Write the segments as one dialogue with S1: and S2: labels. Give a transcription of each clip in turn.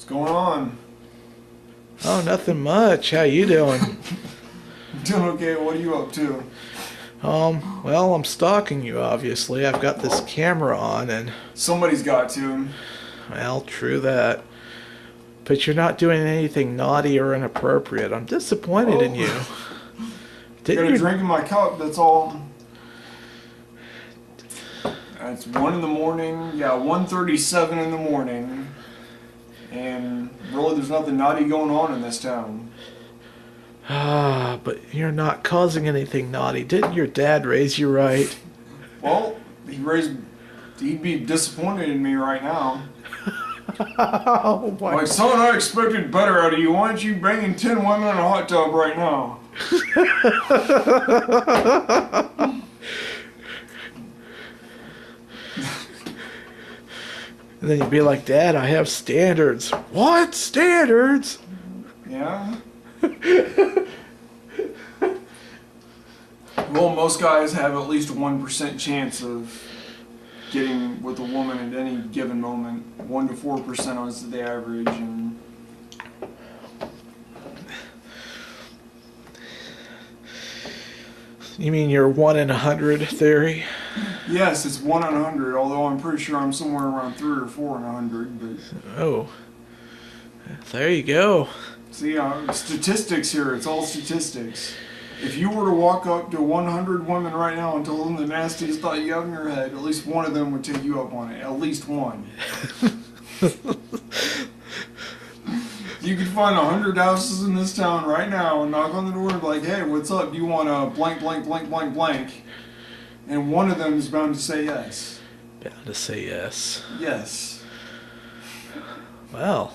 S1: going on?
S2: Oh, nothing much. How you doing?
S1: Doing okay. What are you up to?
S2: Well, I'm stalking you, obviously. I've got this camera on and,
S1: Somebody's got to.
S2: well, true that. But you're not doing anything naughty or inappropriate. I'm disappointed in you.
S1: Got a drink in my cup, that's all. It's 1 in the morning. Yeah, 1:37 in the morning. And really there's nothing naughty going on in this town.
S2: Ah, but you're not causing anything naughty. Didn't your dad raise you right?
S1: Well, he'd be disappointed in me right now.
S2: Oh my
S1: Like, son, I expected better out of you. Why aren't you banging 10 women in a hot tub right now?
S2: And then you'd be like, Dad, I have standards. What? Standards?
S1: Yeah? Well, most guys have at least 1% chance of getting with a woman at any given moment. 1 to 4% is the average. And
S2: You mean your 1 in 100 theory?
S1: yes, it's 1 in 100, although I'm pretty sure I'm somewhere around 3 or 4 in 100. But
S2: Oh. There you go.
S1: see, statistics here, it's all statistics. If you were to walk up to 100 women right now and tell them the nastiest thought you have in your head, at least one of them would take you up on it. At least one. You could find 100 houses in this town right now and knock on the door and be like, hey, what's up? Do you want a blank, blank, blank, blank, blank? And one of them is bound to say yes.
S2: Bound to say yes.
S1: Yes.
S2: Well.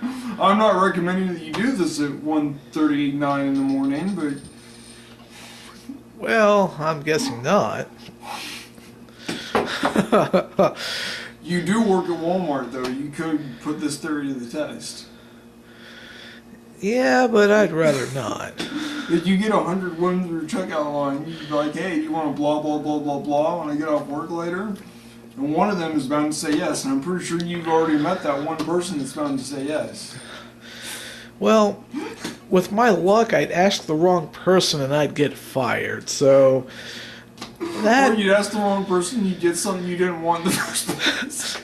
S1: I'm not recommending that you do this at 1:39 in the morning, but...
S2: Well, I'm guessing not.
S1: You do work at Walmart, though. You could put this theory to the test.
S2: Yeah, but I'd rather not.
S1: If you get 100 women through your checkout line, you'd be like, hey, you want to blah, blah, blah, blah, blah when I get off work later? And one of them is bound to say yes, and I'm pretty sure you've already met that one person that's bound to say yes.
S2: Well, with my luck, I'd ask the wrong person and I'd get fired, so...
S1: Or you'd ask the wrong person, you'd get something you didn't want in the first place.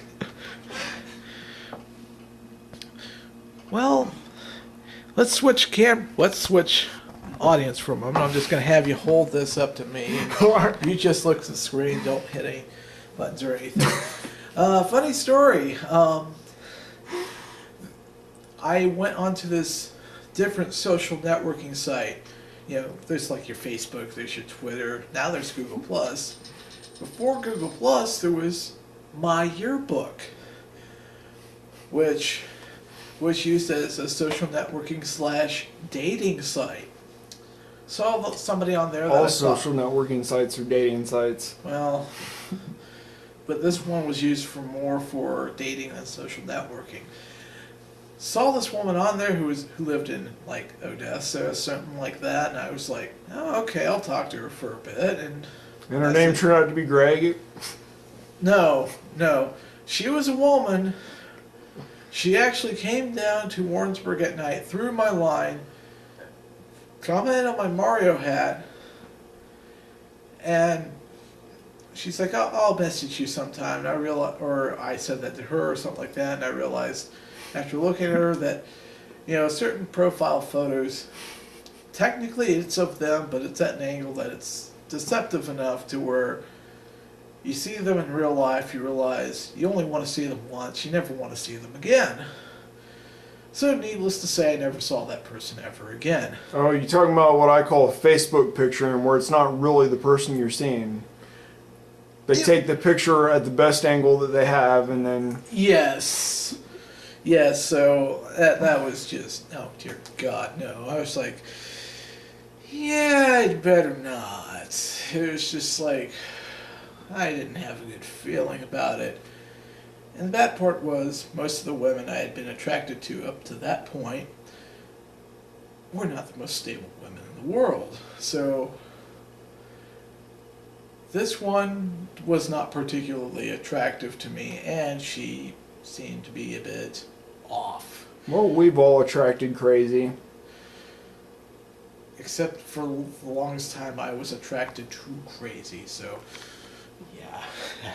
S2: Well, let's switch audience for a moment. I'm just going to have you hold this up to me. You just look at the screen, don't hit any buttons or anything. Funny story. I went onto this different social networking site. You know, there's like your Facebook, there's your Twitter, now there's Google+. Before Google+, there was My Yearbook, which was used as a social networking / dating site. Saw somebody on there that
S1: All social networking sites are dating sites.
S2: Well, but this one was used more for dating than social networking. Saw this woman on there who lived in like Odessa or something like that, and I was like, oh, okay, I'll talk to her for a bit. And
S1: her name turned out to be Greg?
S2: No. She was a woman. She actually came down to Warrensburg at night, through my line, commented on my Mario hat, and she's like, I'll message you sometime. And I said that to her or something like that, and I realized after looking at her that, you know, certain profile photos, technically it's of them, but it's at an angle that it's deceptive enough to where you see them in real life, you realize you only want to see them once, you never want to see them again. So needless to say, I never saw that person ever again.
S1: Oh, you're talking about what I call a Facebook picture, and where it's not really the person you're seeing. They take the picture at the best angle that they have, and then...
S2: Yes, so that was just, oh dear God, no. I was like, yeah, I'd better not. It was just like, I didn't have a good feeling about it. And the bad part was, most of the women I had been attracted to up to that point were not the most stable women in the world. So this one was not particularly attractive to me, and she seemed to be a bit off.
S1: Well, we've all attracted crazy.
S2: Except for the longest time I was attracted to crazy, so yeah.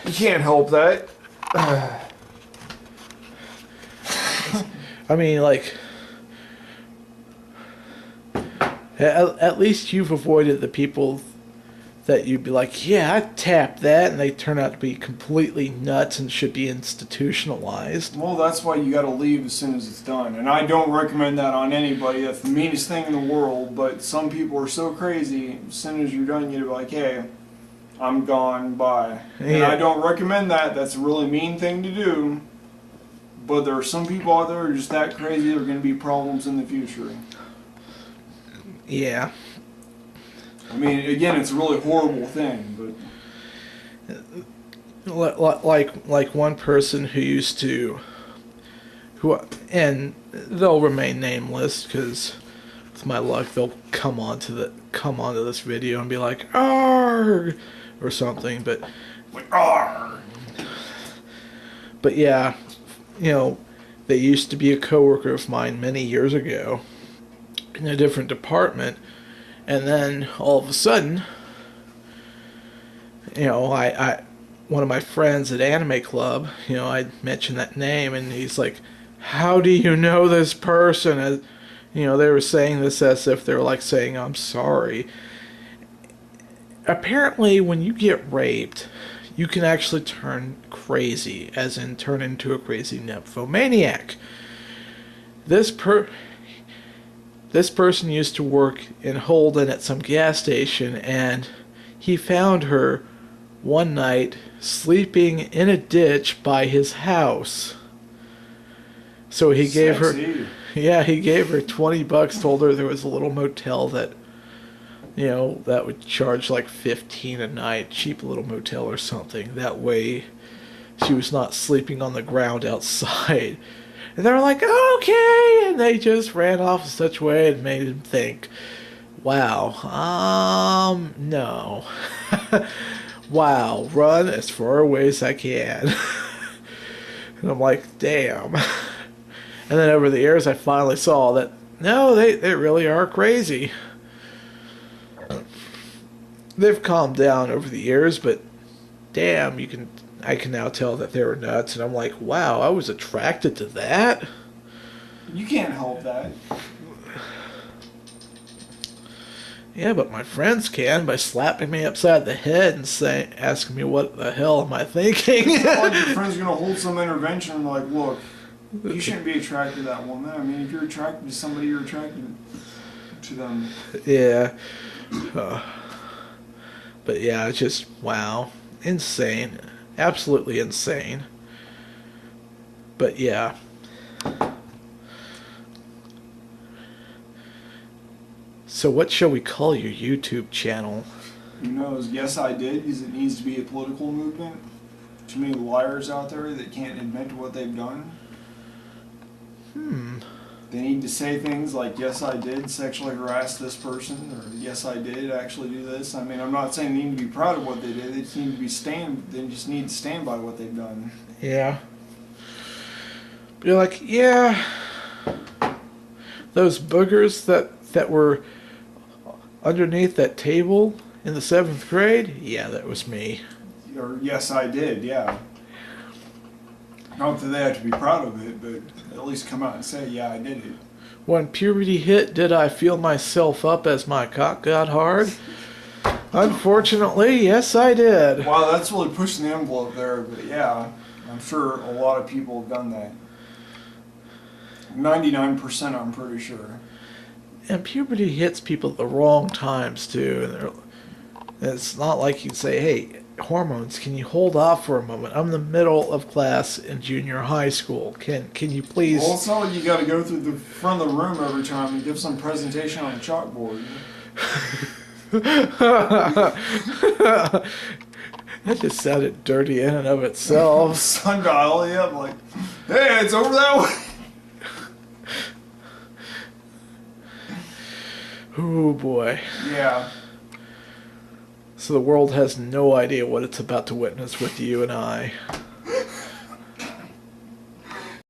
S1: You can't help that.
S2: I mean, like, at least you've avoided the people that you'd be like, yeah, I tapped that, and they turn out to be completely nuts and should be institutionalized.
S1: Well, that's why you gotta leave as soon as it's done. And I don't recommend that on anybody. That's the meanest thing in the world. But some people are so crazy, as soon as you're done, you're like, hey, I'm gone, bye. And
S2: Yeah.
S1: I don't recommend that. That's a really mean thing to do. But there are some people out there who are just that crazy, there are going to be problems in the future.
S2: Yeah.
S1: I mean, again, it's a really horrible thing, but
S2: Like one person who used to, and they'll remain nameless because with my luck they'll come onto this video and be like, "Arg," or something. But
S1: like, argh.
S2: But yeah, you know, they used to be a coworker of mine many years ago in a different department, and then all of a sudden, you know, I one of my friends at Anime Club, you know, I mentioned that name, and he's like, "How do you know this person?" As, you know, they were saying this as if they were like saying, "I'm sorry." Apparently, when you get raped, you can actually turn crazy, as in turn into a crazy nymphomaniac. This person used to work in Holden at some gas station, and he found her one night sleeping in a ditch by his house. So he gave her, he gave her $20, told her there was a little motel that, you know, that would charge like $15 a night, cheap little motel or something. That way she was not sleeping on the ground outside. And they were like, okay, and they just ran off in such a way and made him think, wow, no. Wow, run as far away as I can. And I'm like, damn. And then over the years I finally saw that, no, they really are crazy. They've calmed down over the years, but damn, I can now tell that they were nuts, and I'm like, wow, I was attracted to that?
S1: You can't help that.
S2: Yeah, but my friends can by slapping me upside the head and asking me what the hell am I thinking?
S1: All your friends are going to hold some intervention and like, look, you shouldn't be attracted to that woman. I mean, if you're attracted to somebody, you're attracted to them.
S2: Yeah. But yeah, it's just, wow. Insane. Absolutely insane. But yeah. So what shall we call your YouTube channel?
S1: Who knows? Yes, I did, because it needs to be a political movement. Too many liars out there that can't admit to what they've done. They need to say things like, yes, I did sexually harass this person, or yes, I did actually do this. I mean, I'm not saying they need to be proud of what they did. They just need to stand by what they've done.
S2: Yeah. Be like, yeah, those boogers that were underneath that table in the 7th grade, yeah, that was me.
S1: Or yes, I did, yeah. Not that they have to be proud of it, but at least come out and say, yeah, I did it.
S2: When puberty hit, did I feel myself up as my cock got hard? Unfortunately, yes, I did.
S1: Wow, that's really pushing the envelope there, but yeah, I'm sure a lot of people have done that. 99%, I'm pretty sure.
S2: And puberty hits people at the wrong times, too. And it's not like you say, hey, hormones, can you hold off for a moment? I'm in the middle of class in junior high school. Can you please...
S1: Well, it's not like you got to go through the front of the room every time and give some presentation on a chalkboard.
S2: That just sounded dirty in and of itself.
S1: Sundial, yeah, like, hey, it's over that way.
S2: Oh boy.
S1: Yeah.
S2: So the world has no idea what it's about to witness with you and I.